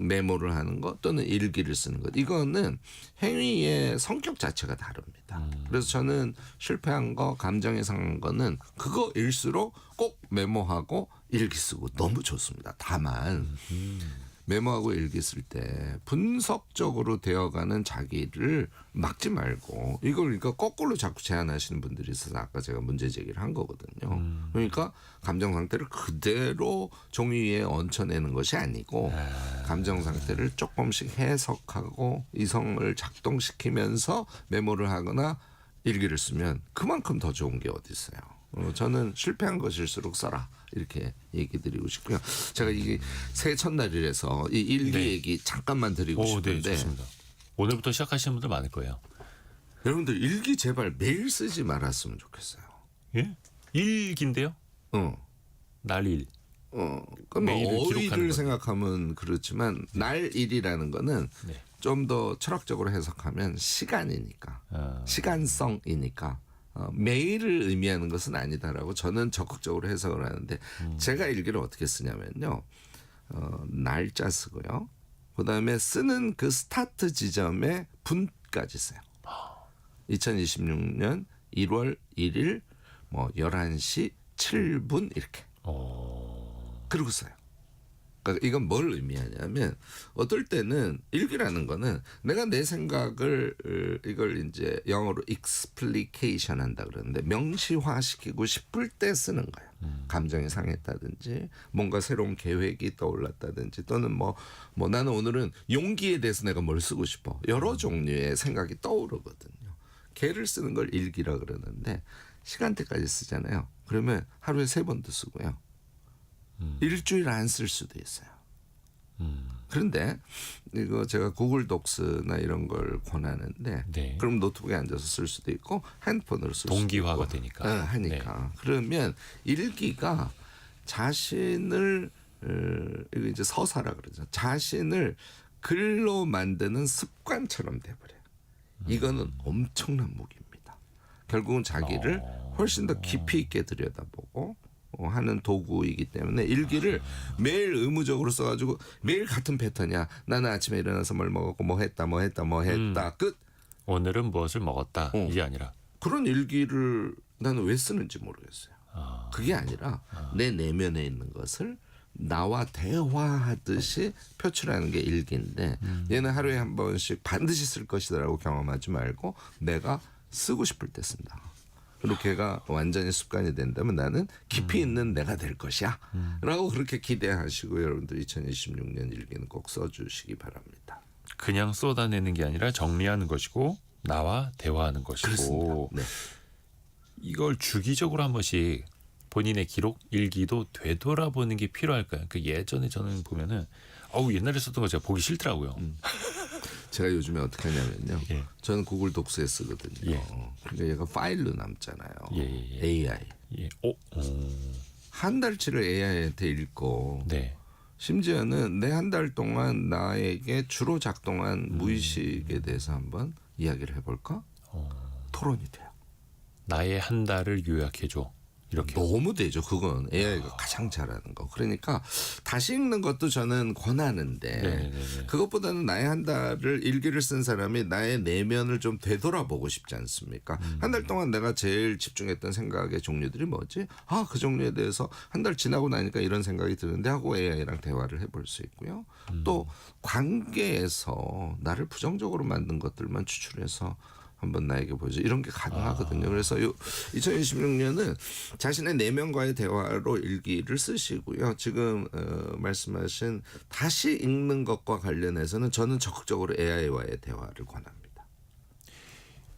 메모를 하는 것 또는 일기를 쓰는 것. 이거는 행위의 성격 자체가 다릅니다. 그래서 저는 실패한 거, 감정이 상한 거는 그거일수록 꼭 메모하고 일기 쓰고 너무 좋습니다. 다만 메모하고 일기 쓸 때 분석적으로 되어가는 자기를 막지 말고 이걸 그러니까 거꾸로 자꾸 제안하시는 분들이 있어서 아까 제가 문제 제기를 한 거거든요. 그러니까 감정 상태를 그대로 종이 위에 얹혀내는 것이 아니고 감정 상태를 조금씩 해석하고 이성을 작동시키면서 메모를 하거나 일기를 쓰면 그만큼 더 좋은 게 어디 있어요. 저는 실패한 것일수록 써라 이렇게 얘기 드리고 싶고요. 제가 이게 새해 첫날이라서 이 일기 얘기 잠깐만 드리고 싶은데 네, 좋습니다. 오늘부터 시작하시는 분들 많을 거예요. 여러분들 일기 제발 매일 쓰지 말았으면 좋겠어요. 예? 일기인데요? 날일. 그럼 매일을 뭐 기록하는 어휘를 건데. 생각하면 그렇지만 날일이라는 거는 네. 좀 더 철학적으로 해석하면 시간이니까 시간성이니까 매일을 의미하는 것은 아니다라고 저는 적극적으로 해석을 하는데 제가 일기를 어떻게 쓰냐면요. 날짜 쓰고요. 그다음에 쓰는 그 스타트 지점에 분까지 써요. 2026년 1월 1일 뭐 11시 7분 이렇게. 그러고 써요. 그러니까 이건 뭘 의미하냐면 어떨 때는 일기라는 거는 내가 내 생각을 이걸 이제 영어로 explication 한다 그러는데 명시화시키고 싶을 때 쓰는 거예요. 감정이 상했다든지 뭔가 새로운 계획이 떠올랐다든지 또는 뭐 나는 오늘은 용기에 대해서 내가 뭘 쓰고 싶어. 여러 종류의 생각이 떠오르거든요. 개를 쓰는 걸 일기라 그러는데 시간대까지 쓰잖아요. 그러면 하루에 3번도 쓰고요. 일주일 안 쓸 수도 있어요. 그런데 이거 제가 구글 독스나 이런 걸 권하는데 네. 그럼 노트북에 앉아서 쓸 수도 있고 핸드폰으로 쓸 수도 있고 동기화가 되니까. 하니까 그러면 일기가 자신을 이거 이제 서사라 그러죠. 자신을 글로 만드는 습관처럼 돼버려요. 이거는 엄청난 무기입니다. 결국은 자기를 훨씬 더 깊이 있게 들여다보고 하는 도구이기 때문에 일기를 매일 의무적으로 써가지고 매일 같은 패턴이야. 나는 아침에 일어나서 뭘 먹었고 뭐 했다 끝. 오늘은 무엇을 먹었다 이게 아니라 그런 일기를 나는 왜 쓰는지 모르겠어요. 그게 아니라 내 내면에 있는 것을 나와 대화하듯이 표출하는 게 일기인데 얘는 하루에 한 번씩 반드시 쓸 것이다라고 경험하지 말고 내가 쓰고 싶을 때 쓴다. 그리고 걔가 완전히 습관이 된다면 나는 깊이 있는 내가 될 것이야 라고 그렇게 기대하시고 여러분들 2026년 일기는 꼭 써주시기 바랍니다. 그냥 쏟아내는 게 아니라 정리하는 것이고 나와 대화하는 것이고 그렇습니다. 네. 이걸 주기적으로 한 번씩 본인의 기록 일기도 되돌아보는 게 필요할까요? 그 예전에 저는 보면은 옛날에 썼던 거 제가 보기 싫더라고요. 제가 요즘에 어떻게 하냐면요. 예. 저는 구글 독스에 쓰거든요. 예. 그러니까 얘가 파일로 남잖아요. 예. AI. 예. 한 달치를 AI한테 읽고 네. 심지어는 내 한 달 동안 나에게 주로 작동한 무의식에 대해서 한번 이야기를 해볼까? 토론이 돼요. 나의 한 달을 요약해줘. 이렇게. 너무 되죠. 그건 AI가 가장 잘하는 거. 그러니까 다시 읽는 것도 저는 권하는데 네네네. 그것보다는 나의 한 달을 일기를 쓴 사람이 나의 내면을 좀 되돌아보고 싶지 않습니까? 한 달 동안 내가 제일 집중했던 생각의 종류들이 뭐지? 그 종류에 대해서 한 달 지나고 나니까 이런 생각이 드는데 하고 AI랑 대화를 해볼 수 있고요. 또 관계에서 나를 부정적으로 만든 것들만 추출해서 한번 나에게 보여줘. 이런 게 가능하거든요. 그래서 2026년은 자신의 내면과의 대화로 일기를 쓰시고요. 지금 말씀하신 다시 읽는 것과 관련해서는 저는 적극적으로 AI와의 대화를 권합니다.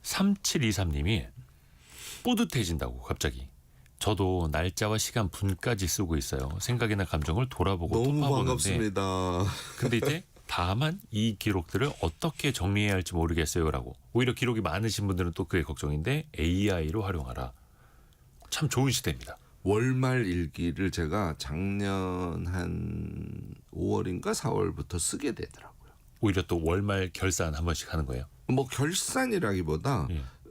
3723님이 뿌듯해진다고 갑자기. 저도 날짜와 시간 분까지 쓰고 있어요. 생각이나 감정을 돌아보고 너무 토파보는데 반갑습니다. 근데 이제 다만 이 기록들을 어떻게 정리해야 할지 모르겠어요라고. 오히려 기록이 많으신 분들은 또 그게 걱정인데 AI로 활용하라. 참 좋은 시대입니다. 월말 일기를 제가 작년 한 5월인가 4월부터 쓰게 되더라고요. 오히려 또 월말 결산 한 번씩 하는 거예요. 뭐 결산이라기보다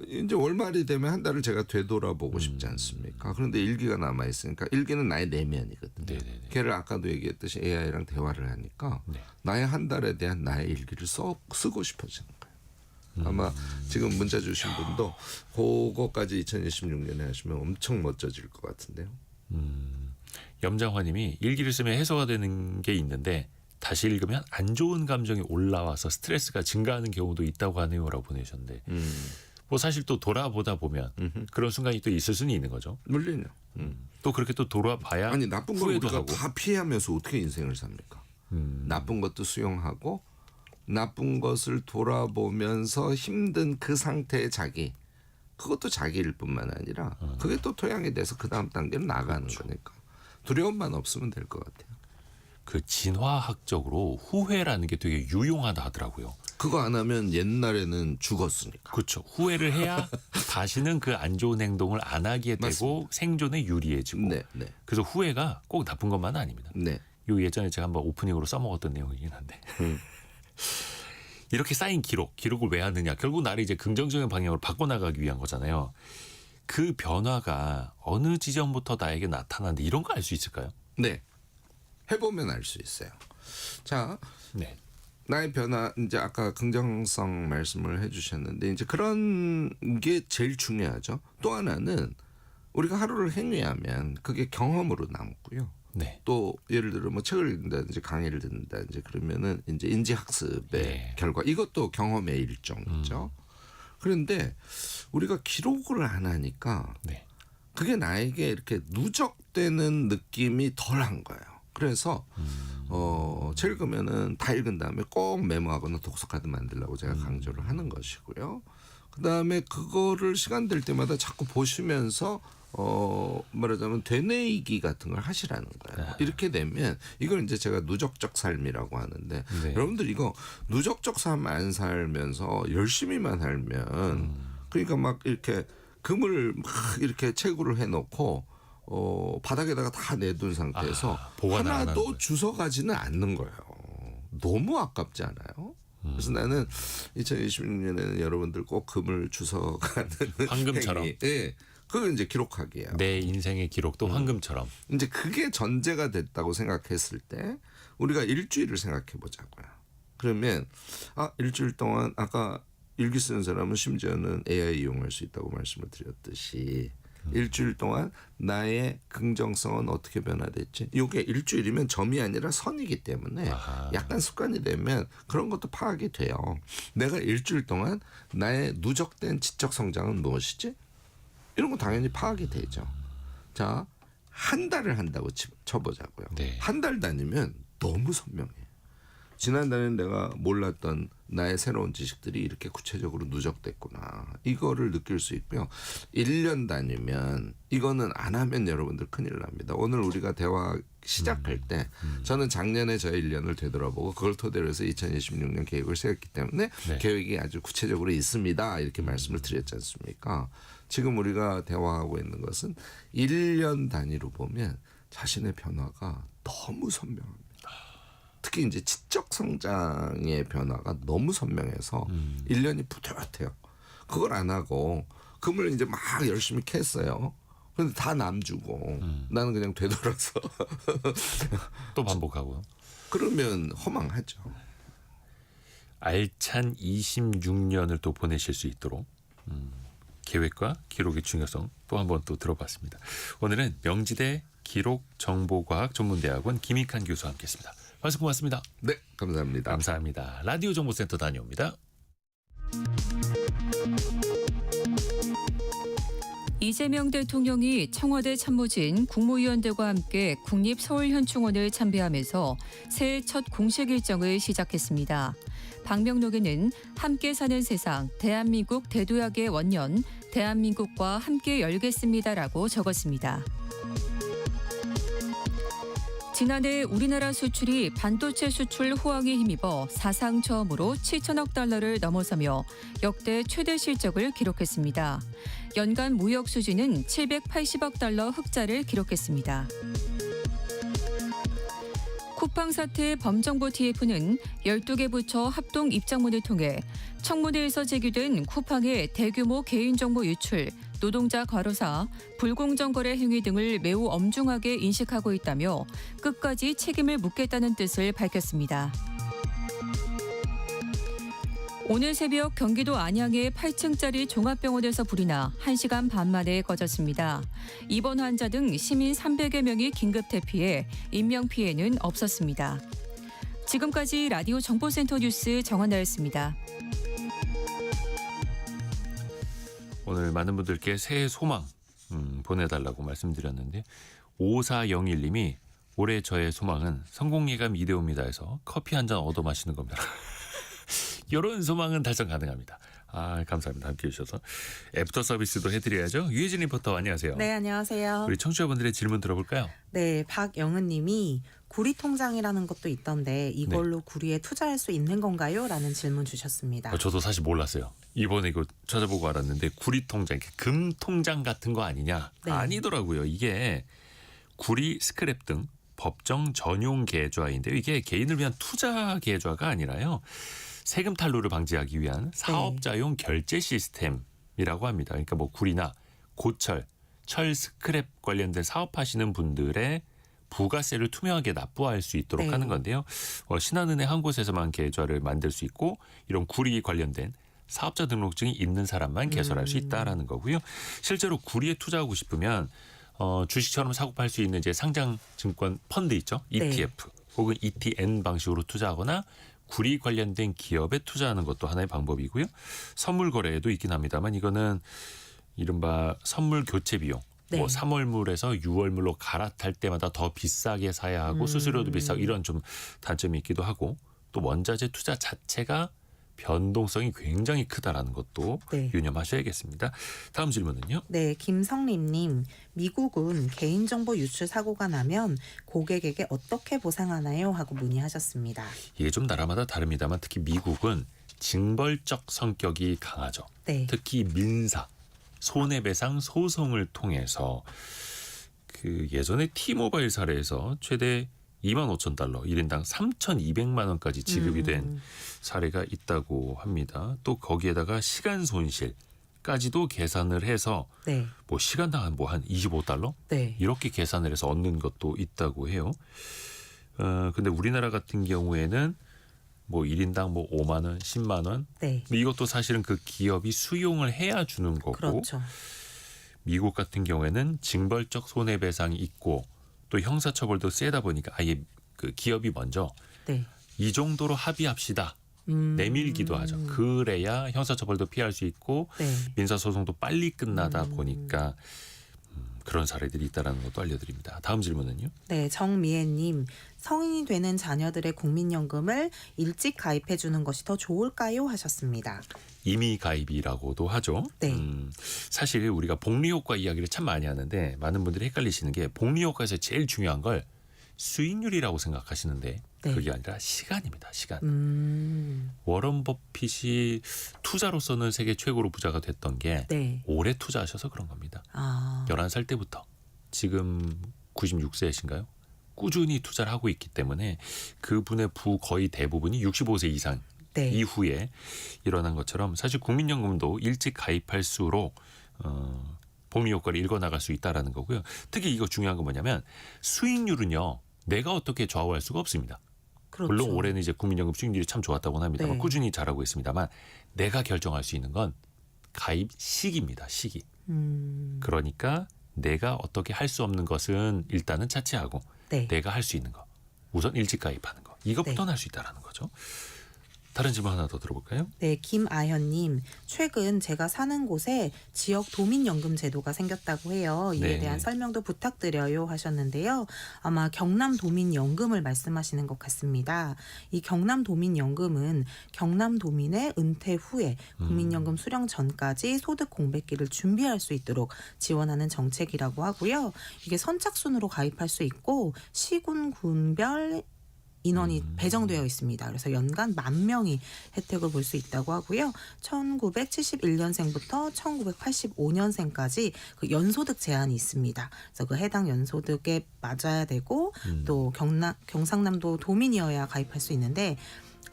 이제 월말이 되면 한 달을 제가 되돌아보고 싶지 않습니까? 그런데 일기가 남아 있으니까 일기는 나의 내면이거든요. 네네네. 걔를 아까도 얘기했듯이 AI랑 대화를 하니까 네. 나의 한 달에 대한 나의 일기를 쓰고 싶어지는 거예요. 아마 지금 문자 주신 분도 그거까지 2026년에 하시면 엄청 멋져질 것 같은데요. 염장화님이 일기를 쓰면 해소가 되는 게 있는데 다시 읽으면 안 좋은 감정이 올라와서 스트레스가 증가하는 경우도 있다고 하네요라고 보내셨는데 뭐 사실 또 돌아보다 보면 그런 순간이 또 있을 수는 있는 거죠. 물론요. 또 그렇게 또 돌아봐야 아니 나쁜 걸 후회도 우리가 하고. 다 피하면서 어떻게 인생을 삽니까? 나쁜 것도 수용하고 나쁜 것을 돌아보면서 힘든 그 상태의 자기 그것도 자기일 뿐만 아니라 그게 또 토양이 돼서 그 다음 단계로 나가는 거니까 두려움만 없으면 될 것 같아요. 그 진화학적으로 후회라는 게 되게 유용하다 하더라고요. 그거 안 하면 옛날에는 죽었으니까. 그렇죠. 후회를 해야 다시는 그 안 좋은 행동을 안 하게 되고 맞습니다. 생존에 유리해지고. 네, 네, 그래서 후회가 꼭 나쁜 것만은 아닙니다. 네. 요 예전에 제가 한번 오프닝으로 써먹었던 내용이긴 한데 이렇게 쌓인 기록을 왜 하느냐. 결국 나를 이제 긍정적인 방향으로 바꿔나가기 위한 거잖아요. 그 변화가 어느 지점부터 나에게 나타나는데 이런 거 알 수 있을까요? 네. 해보면 알 수 있어요. 자, 네. 나의 변화 이제 아까 긍정성 말씀을 해주셨는데 이제 그런 게 제일 중요하죠. 또 하나는 우리가 하루를 행위하면 그게 경험으로 남고요. 네. 또 예를 들어 뭐 책을 읽는다든지 강의를 듣는다든지 그러면은 이제 인지학습의 네. 결과 이것도 경험의 일종이죠. 그런데 우리가 기록을 안 하니까 네. 그게 나에게 이렇게 누적되는 느낌이 덜한 거예요. 그래서 책 읽으면은 다 읽은 다음에 꼭 메모하거나 독서카드 만들라고 제가 강조를 하는 것이고요. 그다음에 그거를 시간 될 때마다 자꾸 보시면서 말하자면 되뇌이기 같은 걸 하시라는 거예요. 이렇게 되면 이걸 이제 제가 누적적 삶이라고 하는데 네. 여러분들 이거 누적적 삶 안 살면서 열심히만 살면 그러니까 막 이렇게 금을 막 이렇게 채굴을 해놓고 바닥에다가 다 내둔 상태에서 보관을 안 하는 하나도 거예요. 주워가지는 않는 거예요. 너무 아깝지 않아요? 그래서 나는 2026년에는 여러분들 꼭 금을 주워가는 황금처럼. 행위. 네, 그걸 이제 기록하기예요. 내 인생의 기록도 황금처럼. 이제 그게 전제가 됐다고 생각했을 때 우리가 일주일을 생각해 보자고요. 그러면 일주일 동안 아까 일기 쓰는 사람은 심지어는 AI 이용할 수 있다고 말씀을 드렸듯이 일주일 동안 나의 긍정성은 어떻게 변화됐지? 이게 일주일이면 점이 아니라 선이기 때문에 약간 습관이 되면 그런 것도 파악이 돼요. 내가 일주일 동안 나의 누적된 지적 성장은 무엇이지? 이런 거 당연히 파악이 되죠. 자, 한 달을 한다고 쳐보자고요. 네. 한 달 다니면 너무 선명해요. 지난달에 내가 몰랐던 나의 새로운 지식들이 이렇게 구체적으로 누적됐구나. 이거를 느낄 수 있고요. 1년 다니면 이거는 안 하면 여러분들 큰일 납니다. 오늘 우리가 대화 시작할 때 저는 작년에 저의 1년을 되돌아보고 그걸 토대로 해서 2026년 계획을 세웠기 때문에 네. 계획이 아주 구체적으로 있습니다. 이렇게 말씀을 드렸지 않습니까? 지금 우리가 대화하고 있는 것은 1년 단위로 보면 자신의 변화가 너무 선명합니다. 특히 이제 지적 성장의 변화가 너무 선명해서 1년이 뿌듯해요. 그걸 안 하고 그걸 이제 막 열심히 캤어요. 근데 다 남주고 나는 그냥 되돌아서 또 반복하고요. 그러면 허망하죠. 알찬 26년을 또 보내실 수 있도록 계획과 기록의 중요성 또 한번 또 들어봤습니다. 오늘은 명지대 기록정보과학 전문대학원 김익환 교수와 함께했습니다. 말씀 고맙습니다. 네, 감사합니다. 감사합니다. 라디오 정보센터 다녀옵니다. 이재명 대통령이 청와대 참모진 국무위원들과 함께 국립서울현충원을 참배하면서 새해 첫 공식 일정을 시작했습니다. 방명록에는 함께 사는 세상, 대한민국 대도약의 원년, 대한민국과 함께 열겠습니다라고 적었습니다. 지난해 우리나라 수출이 반도체 수출 호황에 힘입어 사상 처음으로 7천억 달러를 넘어서며 역대 최대 실적을 기록했습니다. 연간 무역 수지는 780억 달러 흑자를 기록했습니다. 쿠팡 사태 범정부 TF는 12개 부처 합동 입장문을 통해 청문회에서 제기된 쿠팡의 대규모 개인정보 유출, 노동자 과로사, 불공정 거래 행위 등을 매우 엄중하게 인식하고 있다며 끝까지 책임을 묻겠다는 뜻을 밝혔습니다. 오늘 새벽 경기도 안양의 8층짜리 종합병원에서 불이 나 1시간 반 만에 꺼졌습니다. 입원 환자 등 시민 300여 명이 긴급 대피해 인명피해는 없었습니다. 지금까지 라디오 정보센터 뉴스 정한나였습니다. 오늘 많은 분들께 새해 소망 보내달라고 말씀드렸는데 5401님이 올해 저의 소망은 성공예감 이대호입니다 해서 커피 한 잔 얻어 마시는 겁니다. 이런 소망은 달성 가능합니다. 감사합니다. 함께해 주셔서. 애프터 서비스도 해드려야죠. 유혜진 리포터 안녕하세요. 네, 안녕하세요. 우리 청취자분들의 질문 들어볼까요? 네, 박영은 님이 구리 통장이라는 것도 있던데 이걸로 구리에 투자할 수 있는 건가요? 라는 질문 주셨습니다. 저도 사실 몰랐어요. 이번에 이거 찾아보고 알았는데 구리 통장, 금 통장 같은 거 아니냐? 네. 아니더라고요. 이게 구리 스크랩 등 법정 전용 계좌인데요. 이게 개인을 위한 투자 계좌가 아니라요. 세금 탈루를 방지하기 위한 사업자용 결제 시스템이라고 합니다. 그러니까 뭐 구리나 고철, 철 스크랩 관련된 사업하시는 분들의 부가세를 투명하게 납부할 수 있도록 네. 하는 건데요. 신한은행 한 곳에서만 계좌를 만들 수 있고 이런 구리 관련된 사업자 등록증이 있는 사람만 개설할 수 있다라는 거고요. 실제로 구리에 투자하고 싶으면 주식처럼 사고 팔 수 있는 이제 상장 증권 펀드 있죠. ETF 혹은 ETN 방식으로 투자하거나 구리 관련된 기업에 투자하는 것도 하나의 방법이고요. 선물 거래에도 있긴 합니다만 이거는 이른바 선물 교체 비용. 뭐 3월물에서 6월물로 갈아탈 때마다 더 비싸게 사야 하고 수수료도 비싸고 이런 좀 단점이 있기도 하고 또 원자재 투자 자체가 변동성이 굉장히 크다라는 것도 유념하셔야겠습니다. 다음 질문은요. 네, 김성림님. 미국은 개인정보 유출 사고가 나면 고객에게 어떻게 보상하나요? 하고 문의하셨습니다. 이게 좀 나라마다 다릅니다만 특히 미국은 징벌적 성격이 강하죠. 네. 특히 민사, 손해배상 소송을 통해서 그 예전에 T모바일 사례에서 최대 25,000달러, 1인당 3,200만 원까지 지급이 된 사례가 있다고 합니다. 또 거기에다가 시간 손실까지도 계산을 해서 뭐 시간당 한 25달러? 이렇게 계산을 해서 얻는 것도 있다고 해요. 근데 우리나라 같은 경우에는 뭐 1인당 뭐 5만 원, 10만 원. 네. 이것도 사실은 그 기업이 수용을 해야 주는 거고. 그렇죠. 미국 같은 경우에는 징벌적 손해배상이 있고 또 형사처벌도 세다 보니까 아예 그 기업이 먼저 네. 이 정도로 합의합시다. 내밀기도 하죠. 그래야 형사처벌도 피할 수 있고 네. 민사소송도 빨리 끝나다 보니까 그런 사례들이 있다는 것도 알려드립니다. 다음 질문은요. 네, 정미애님. 성인이 되는 자녀들의 국민연금을 일찍 가입해 주는 것이 더 좋을까요? 하셨습니다. 이미 가입이라고도 하죠. 네. 사실 우리가 복리효과 이야기를 참 많이 하는데 많은 분들이 헷갈리시는 게 복리효과에서 제일 중요한 걸 수익률이라고 생각하시는데 네. 그게 아니라 시간입니다. 시간. 워런 버핏이 투자로서는 세계 최고로 부자가 됐던 게 네. 오래 투자하셔서 그런 겁니다. 아. 11살 때부터 지금 96세이신가요? 꾸준히 투자를 하고 있기 때문에 그분의 부 거의 대부분이 65세 이상 네. 이후에 일어난 것처럼 사실 국민연금도 일찍 가입할수록 복리효과를 읽어나갈 수 있다는 거고요. 특히 이거 중요한 건 뭐냐면 수익률은요. 내가 어떻게 좌우할 수가 없습니다. 그렇죠. 물론 올해는 이제 국민연금 수익률이 참 좋았다고는 합니다만 네. 꾸준히 잘하고 있습니다만 내가 결정할 수 있는 건 가입 시기입니다. 시기. 그러니까 내가 어떻게 할 수 없는 것은 일단은 차치하고 네. 내가 할 수 있는 거 우선 일찍 가입하는 거 이것부터는 할 수 있다는 거죠. 다른 질문 하나 더 들어볼까요? 네, 김아현님. 최근 제가 사는 곳에 지역 도민연금 제도가 생겼다고 해요. 이에 네. 대한 설명도 부탁드려요 하셨는데요. 아마 경남 도민연금을 말씀하시는 것 같습니다. 이 경남 도민연금은 경남 도민의 은퇴 후에 국민연금 수령 전까지 소득 공백기를 준비할 수 있도록 지원하는 정책이라고 하고요. 이게 선착순으로 가입할 수 있고 시군 군별 인원이 배정되어 있습니다. 그래서 연간 10,000명이 혜택을 볼 수 있다고 하고요. 1971년생부터 1985년생까지 그 연소득 제한이 있습니다. 그래서 그 해당 연소득에 맞아야 되고 또 경상남도 도민이어야 가입할 수 있는데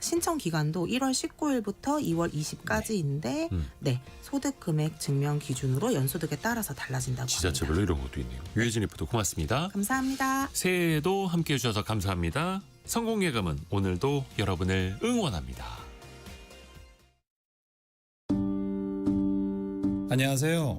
신청 기간도 1월 19일부터 2월 20까지인데 네, 소득 금액 증명 기준으로 연소득에 따라서 달라진다고 합니다. 지자체별로 이런 것도 있네요. 유해진 리포터 고맙습니다. 감사합니다. 새해에도 함께해 주셔서 감사합니다. 성공예감은 오늘도 여러분을 응원합니다. 안녕하세요.